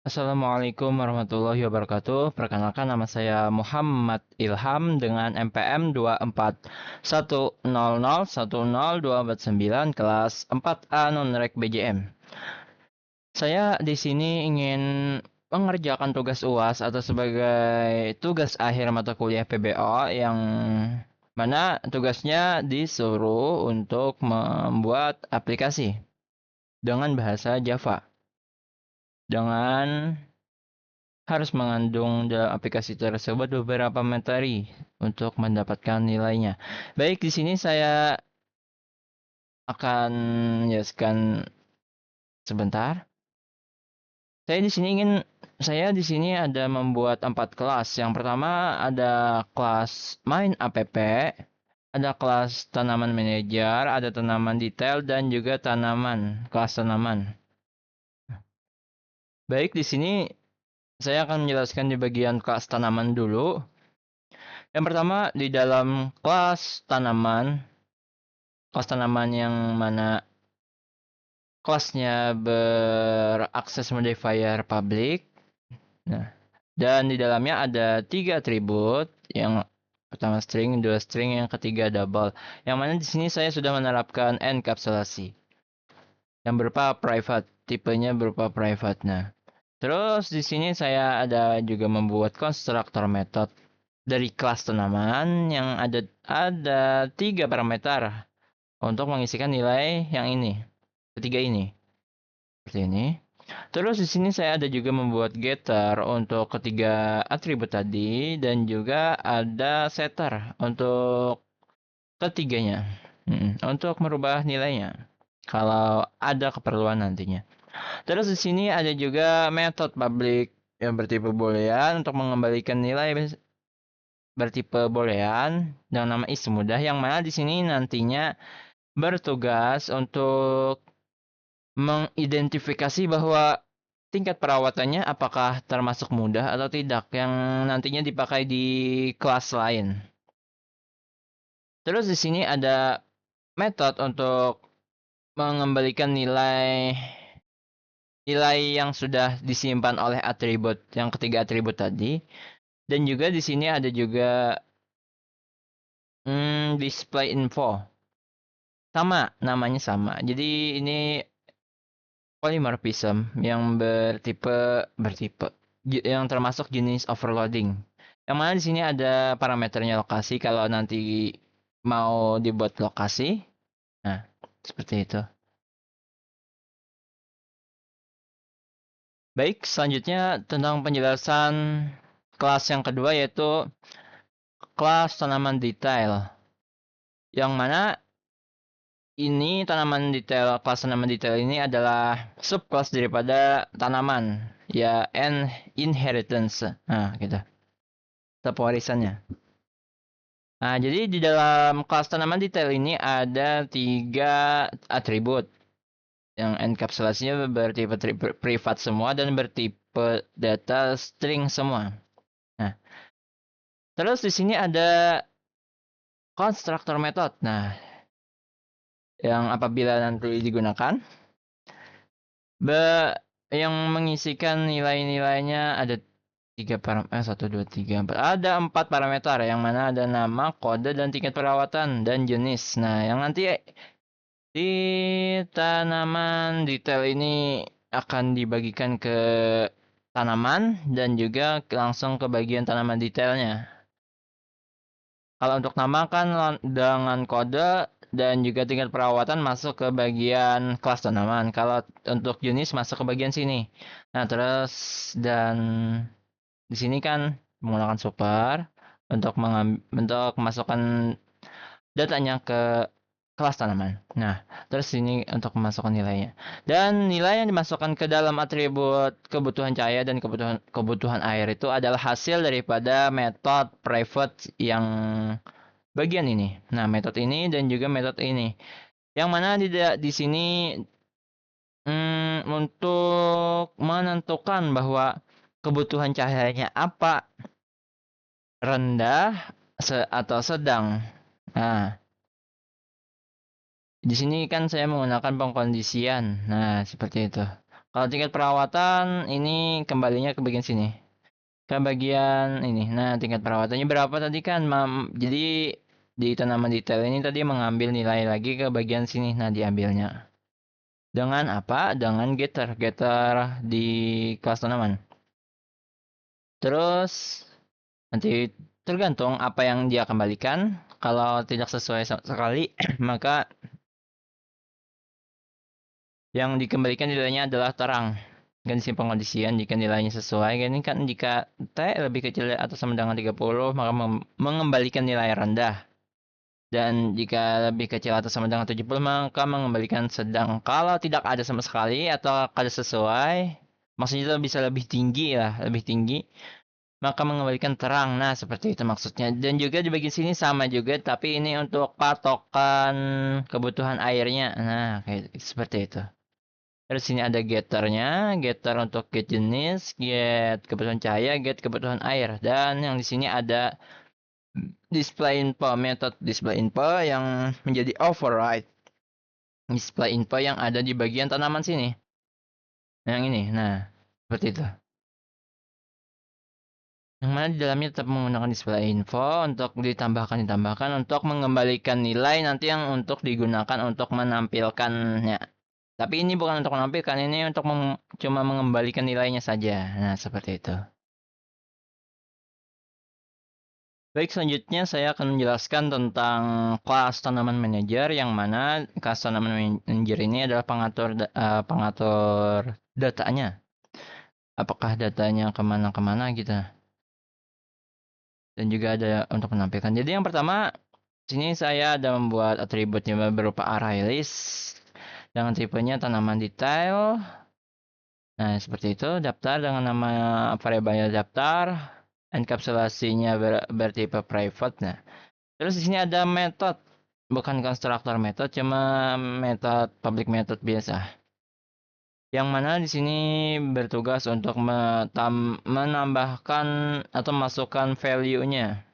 Assalamualaikum warahmatullahi wabarakatuh. Perkenalkan nama saya Muhammad Ilham dengan MPM 2410010249 kelas 4A non-rek BJM. Saya di sini ingin mengerjakan tugas UAS atau sebagai tugas akhir mata kuliah PBO yang mana tugasnya disuruh untuk membuat aplikasi dengan bahasa Java. Dengan harus mengandung dalam aplikasi tersebut beberapa materi untuk mendapatkan nilainya. Baik, di sini saya akan menjelaskan sebentar. Saya di sini ada membuat 4 kelas. Yang pertama ada kelas main app, ada kelas tanaman manajer, ada tanaman detail dan juga kelas tanaman. Baik, di sini saya akan menjelaskan di bagian kelas tanaman dulu. Yang pertama di dalam kelas tanaman yang mana kelasnya berakses modifier public. Nah, dan di dalamnya ada 3 atribut, yang pertama string, dua string, yang ketiga double. Yang mana di sini saya sudah menerapkan enkapsulasi yang berupa private, tipenya berupa private. Nah, terus di sini saya ada juga membuat konstruktor method dari kelas tanaman yang ada 3 parameter untuk mengisikan nilai yang ini, ketiga ini, seperti ini. Terus di sini saya ada juga membuat getter untuk ketiga atribut tadi dan juga ada setter untuk ketiganya, untuk merubah nilainya kalau ada keperluan nantinya. Terus di sini ada juga metode public yang bertipe boolean untuk mengembalikan nilai bertipe boolean dengan nama is mudah, yang mana di sini nantinya bertugas untuk mengidentifikasi bahwa tingkat perawatannya apakah termasuk mudah atau tidak yang nantinya dipakai di kelas lain. Terus di sini ada metode untuk mengembalikan nilai yang sudah disimpan oleh atribut yang ketiga atribut tadi. Dan juga di sini ada juga display info. Sama, namanya sama. Jadi ini polymorphism yang bertipe yang termasuk jenis overloading. Yang mana di sini ada parameternya lokasi kalau nanti mau dibuat lokasi. Nah, seperti itu. Baik, selanjutnya tentang penjelasan kelas yang kedua yaitu kelas tanaman detail. Yang mana kelas tanaman detail ini adalah subkelas daripada tanaman, ya inheritance. Nah, gitu. Warisannya. Nah, jadi di dalam kelas tanaman detail ini ada 3 atribut yang enkapsulasinya bertipe privat semua dan bertipe data string semua. Nah, terus di sini ada constructor method. Nah, yang apabila nanti digunakan, yang mengisikan nilai-nilainya ada 1, 2, 3, 4. Ada 4 parameter yang mana ada nama, kode, dan tingkat perawatan dan jenis. Nah, yang nanti di tanaman detail ini akan dibagikan ke tanaman dan juga langsung ke bagian tanaman detailnya. Kalau untuk nama kan dengan kode dan juga tingkat perawatan masuk ke bagian kelas tanaman. Kalau untuk jenis masuk ke bagian sini. Nah, terus dan di sini kan menggunakan super untuk masukkan datanya ke kelas tanaman. Nah, terus ini untuk memasukkan nilainya. Dan nilai yang dimasukkan ke dalam atribut kebutuhan cahaya dan kebutuhan air itu adalah hasil daripada metode private yang bagian ini. Nah, metode ini dan juga metode ini. Yang mana di sini untuk menentukan bahwa kebutuhan cahayanya apa, rendah atau sedang. Nah, di sini kan saya menggunakan pengkondisian. Nah, seperti itu. Kalau tingkat perawatan ini kembalinya ke bagian sini. Ke bagian ini. Nah, tingkat perawatannya berapa tadi kan? Jadi di tanaman detail ini tadi mengambil nilai lagi ke bagian sini. Nah, diambilnya. Dengan apa? Dengan getter. Getter di kelas tanaman. Terus nanti tergantung apa yang dia kembalikan. Kalau tidak sesuai sekali, maka yang dikembalikan nilainya adalah terang. Ganti pengondisian jika nilainya sesuai. Ini kan jika T lebih kecil atau sama dengan 30, maka mengembalikan nilai rendah. Dan jika lebih kecil atau sama dengan 70, maka mengembalikan sedang. Kalau tidak ada sama sekali atau ada sesuai, maksudnya itu bisa lebih tinggi lah, lebih tinggi, maka mengembalikan terang. Nah, seperti itu maksudnya. Dan juga di bagian sini sama juga, tapi ini untuk patokan kebutuhan airnya. Nah, kayak seperti itu. Terus sini ada getternya, getter untuk get jenis, get kebutuhan cahaya, get kebutuhan air. Dan yang di sini ada display info, metode display info yang menjadi override display info yang ada di bagian tanaman sini. Yang ini, nah seperti itu. Yang mana di dalamnya tetap menggunakan display info untuk ditambahkan untuk mengembalikan nilai nanti yang untuk digunakan untuk menampilkannya. Tapi ini bukan untuk menampilkan, ini untuk cuma mengembalikan nilainya saja. Nah, seperti itu. Baik, selanjutnya saya akan menjelaskan tentang kelas tanaman manager, yang mana kelas tanaman manager ini adalah pengatur datanya. Apakah datanya kemana-kemana gitu. Dan juga ada untuk menampilkan. Jadi yang pertama, sini saya ada membuat atributnya berupa array list dengan tipenya tanaman detail. Nah, seperti itu. Daftar dengan nama variabelnya daftar. Enkapsulasinya bertipe private. Nah, terus di sini ada method, bukan konstruktor method, cuma method public method biasa. Yang mana di sini bertugas untuk menambahkan atau masukkan value-nya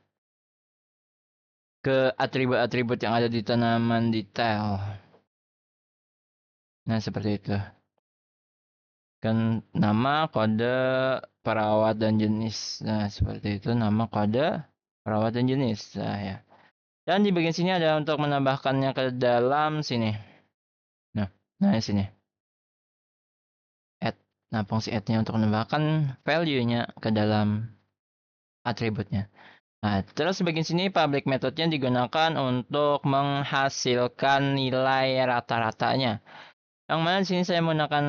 ke atribut-atribut yang ada di tanaman detail. Nah, seperti itu. Kan nama, kode, perawat, dan jenis. Nah, seperti itu nama, kode, perawat, dan jenis. Nah, ya. Dan di bagian sini ada untuk menambahkannya ke dalam sini. Nah, di sini. Add. Nah, fungsi add-nya untuk menambahkan value-nya ke dalam atributnya. Nah, terus bagian sini public method-nya digunakan untuk menghasilkan nilai rata-ratanya. Yang mana di sini saya menggunakan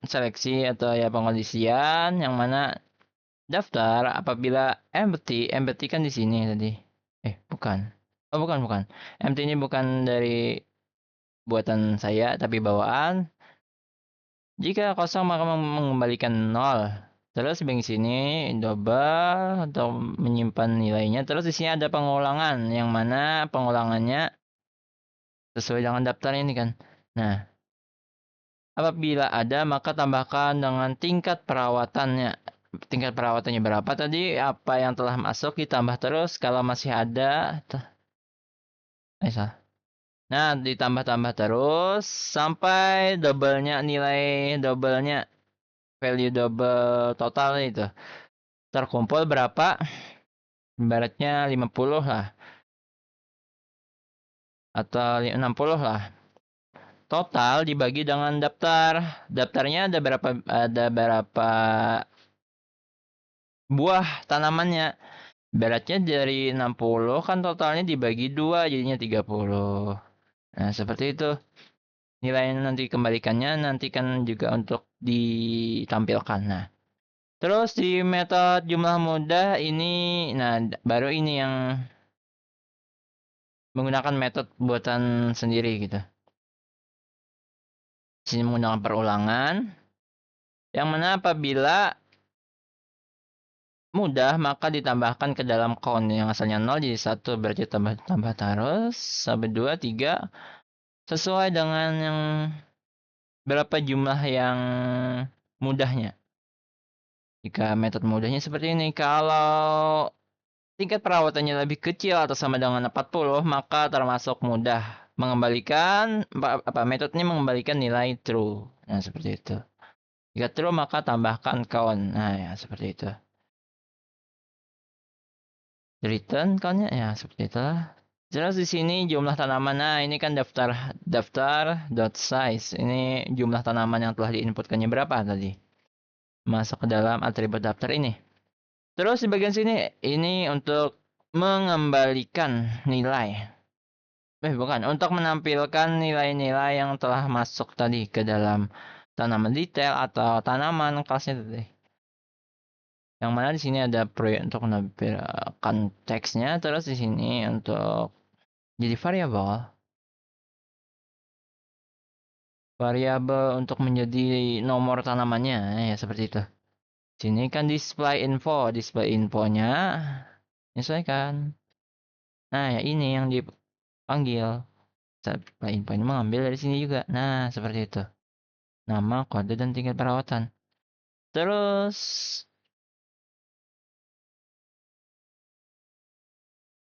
seleksi atau ya pengondisian, yang mana daftar apabila empty kan di sini tadi. Bukan. Oh, bukan. Empty ini bukan dari buatan saya tapi bawaan. Jika kosong maka mengembalikan 0. Terus di sini double atau menyimpan nilainya. Terus di sini ada pengulangan, yang mana pengulangannya sesuai dengan daftar ini kan. Nah, apabila ada maka tambahkan dengan tingkat perawatannya. Tingkat perawatannya berapa tadi? Apa yang telah masuk ditambah terus. Kalau masih ada, salah. Nah, ditambah-tambah terus sampai nilai double-nya, value double total itu terkumpul berapa? Ibaratnya 50 lah. Atau 60 lah. Total dibagi dengan daftar. Daftarnya ada berapa buah tanamannya. Ibaratnya dari 60 kan totalnya dibagi 2 jadinya 30. Nah, seperti itu. Nilai nanti kembalikannya nanti kan juga untuk ditampilkan. Nah, terus di metode jumlah mudah ini, nah baru ini yang menggunakan metode buatan sendiri gitu. Di sini menggunakan perulangan, yang mana apabila mudah maka ditambahkan ke dalam count yang asalnya 0 jadi 1, berarti tambah terus sampai 2, 3 sesuai dengan yang berapa jumlah yang mudahnya. Jika metode mudahnya seperti ini, kalau tingkat perawatannya lebih kecil atau sama dengan 40, maka termasuk mudah mengembalikan metodenya mengembalikan nilai true. Nah, seperti itu. Jika true maka tambahkan count. Nah, ya seperti itu. Return count-nya ya seperti itulah. Terus di sini jumlah tanaman. Nah, ini kan daftar dot size. Ini jumlah tanaman yang telah diinputkannya berapa tadi. Masuk ke dalam atribut daftar ini. Terus di bagian sini ini untuk mengembalikan nilai. Bukan, untuk menampilkan nilai-nilai yang telah masuk tadi ke dalam tanaman detail atau tanaman kelasnya tadi. Yang mana di sini ada proyek untuk menampilkan teksnya, terus di sini untuk jadi variabel. Variabel untuk menjadi nomor tanamannya ya seperti itu. Sini kan display infonya menyesuaikan. Nah, ya ini yang dipanggil. Display info ini mengambil dari sini juga. Nah, seperti itu. Nama, kode, dan tingkat perawatan. Terus